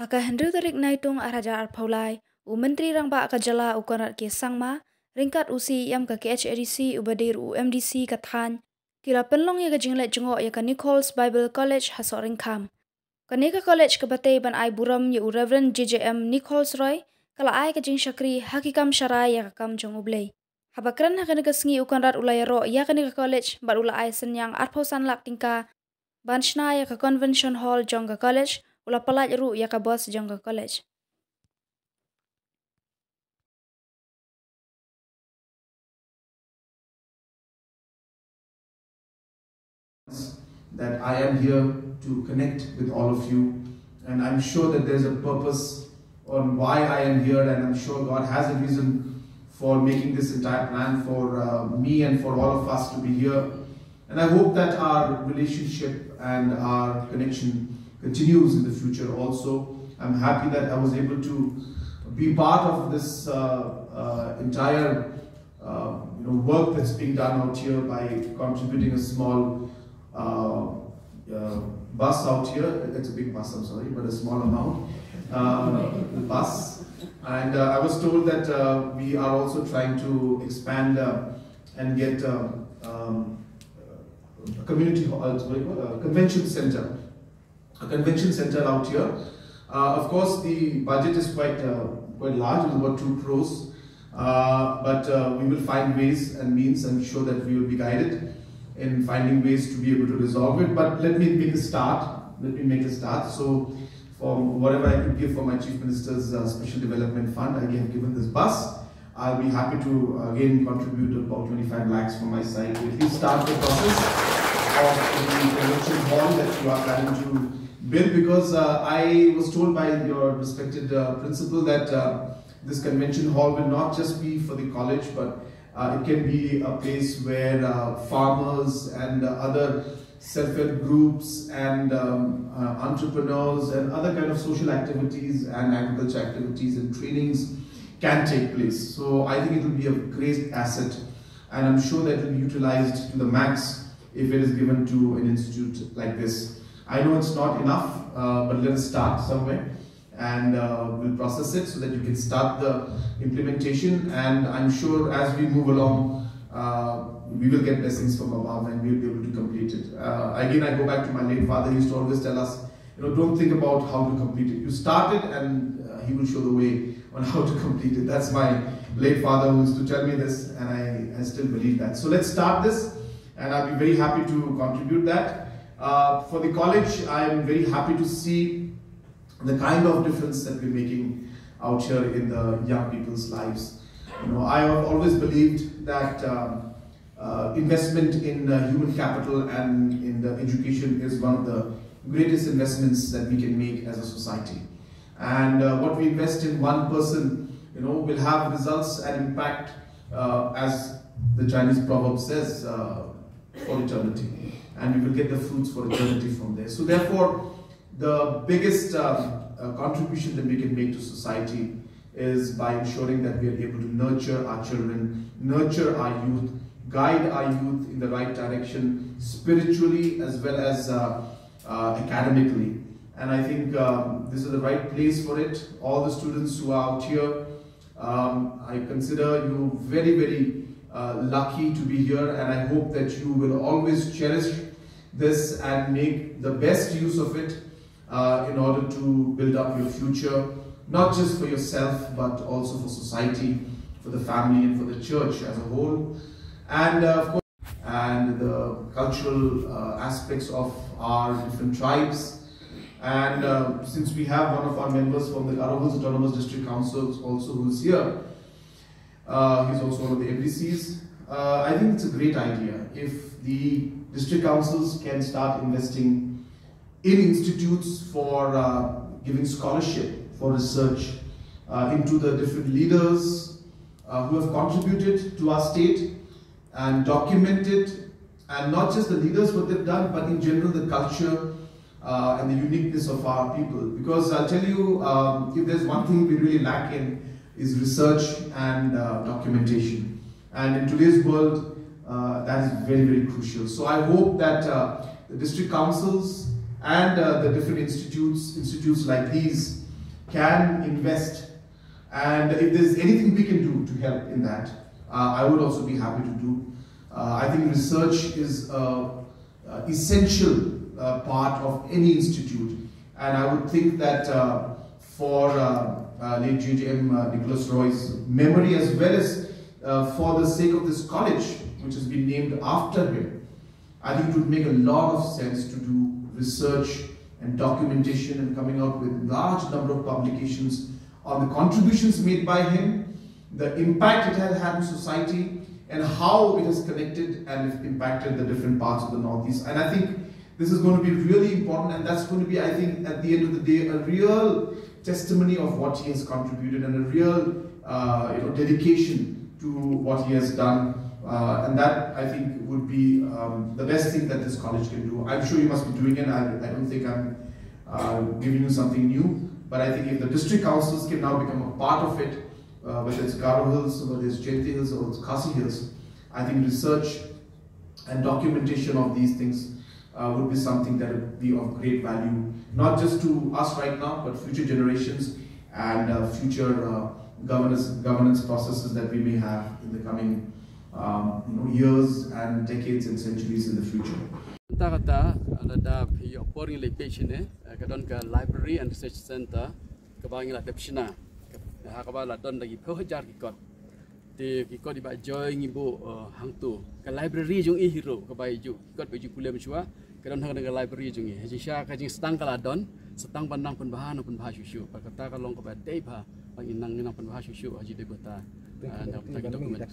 Haka Henry tarik naitung araja arpaulai, Menteri Rangba Akajala Conrad ke sangma, ringkat usi yam ka KHRC ubadir UMDC kathan, kila penlong ya kajinglet jengok ya ka Nichols Bible College ha Sohryngkham. Kaneka college ka batay ban ay buram ya Reverend JJM Nichols Roy, kala ay kajing syakri hakikam syarai ya kakam jong ublay. Habakran ha kaneka sengi Conrad ulayaro ya kaneka college bar ula ay Synñiang arpausan lak tingka, banshna ya ka convention hall jong ka college, ula palaj ru ya ka bos jong ka college. That I am here to connect with all of you, and I'm sure that there's a purpose on why I am here, and I'm sure God has a reason for making this entire plan for me and for all of us to be here. And I hope that our relationship and our connection continues in the future also. I'm happy that I was able to be part of this entire work that's being done out here by contributing a small bus out here. It's a big bus, I'm sorry, but a small amount. The bus. And I was told that we are also trying to expand and get a community hall, convention center. A convention center out here. Of course, the budget is quite large, it's about 2 crores. But we will find ways and means. I'm sure that we will be guided in finding ways to be able to resolve it. But let me make a start. So, from whatever I could give for my Chief Minister's Special Development Fund, I have given this bus. I'll be happy to again contribute about 25 lakhs from my side to at least start the process of the convention hall that you are planning to build, because I was told by your respected principal that this convention hall will not just be for the college, but it can be a place where farmers and other self-help groups and entrepreneurs and other kind of social activities and agriculture activities and trainings can take place. So I think it will be a great asset, and I'm sure that it will be utilized to the max if it is given to an institute like this. I know it's not enough, but let us start somewhere, and we'll process it so that you can start the implementation. And I'm sure as we move along, we will get blessings from above and we'll be able to complete it. Again, I go back to my late father. He used to always tell us, don't think about how to complete it. You start it and he will show the way on how to complete it. That's my late father who used to tell me this, and I still believe that. So let's start this, and I'll be very happy to contribute that. For the college, I'm very happy to see the kind of difference that we're making out here in the young people's lives. I have always believed that investment in human capital and in the education is one of the greatest investments that we can make as a society. And what we invest in one person, will have results and impact, as the Chinese proverb says, for eternity. And we will get the fruits for eternity from there. So therefore, the biggest contribution that we can make to society is by ensuring that we are able to nurture our children, nurture our youth, guide our youth in the right direction, spiritually as well as academically. And I think this is the right place for it. All the students who are out here, I consider you very, very lucky to be here, and I hope that you will always cherish this and make the best use of it in order to build up your future, not just for yourself, but also for society, for the family, and for the church as a whole. And of course, and the cultural aspects of our different tribes. And since we have one of our members from the Araval's Autonomous District Council also who is here, he's also one of the MDCs. I think it's a great idea if the district councils can start investing in institutes for giving scholarship for research into the different leaders who have contributed to our state and documented, and not just the leaders what they've done, but in general the culture and the uniqueness of our people. Because I'll tell you, if there's one thing we really lack in, is research and documentation. And in today's world, that is very, very crucial. So I hope that the district councils and the different institutes like these can invest, and if there's anything we can do to help in that, I would also be happy to do. I think research is an essential part of any institute, and I would think that for late GJM Nichols Roy's memory, as well as for the sake of this college, which has been named after him, I think it would make a lot of sense to do research and documentation and coming out with large number of publications on the contributions made by him, the impact it has had in society, and how it has connected and impacted the different parts of the Northeast. And I think this is going to be really important, and that's going to be, I think, at the end of the day, a real testimony of what he has contributed and a real dedication to what he has done. And that, I think, would be the best thing that this college can do. I'm sure you must be doing it. I don't think I'm giving you something new, but I think if the district councils can now become a part of it, whether it's Garo Hills, whether it's Jayante Hills, or it's Khasi Hills, I think research and documentation of these things would be something that would be of great value, not just to us right now, but future generations and future governance processes that we may have in the coming years and decades and centuries in the future. Kata ada pioporing location kadon ke library and research center kabangila depsina hakabala don lagi phojar kikot ti kikot diba joy ngibu hangtu ke library jung I hero kabai ju kikot baju kulem chua kadon hang dengan library jung I hajisha kajing setang kala don setang pandang pun bahan pun bahas susu kata kalong kabai dei ba bang inang pun bahas susu haji debata nak dokumen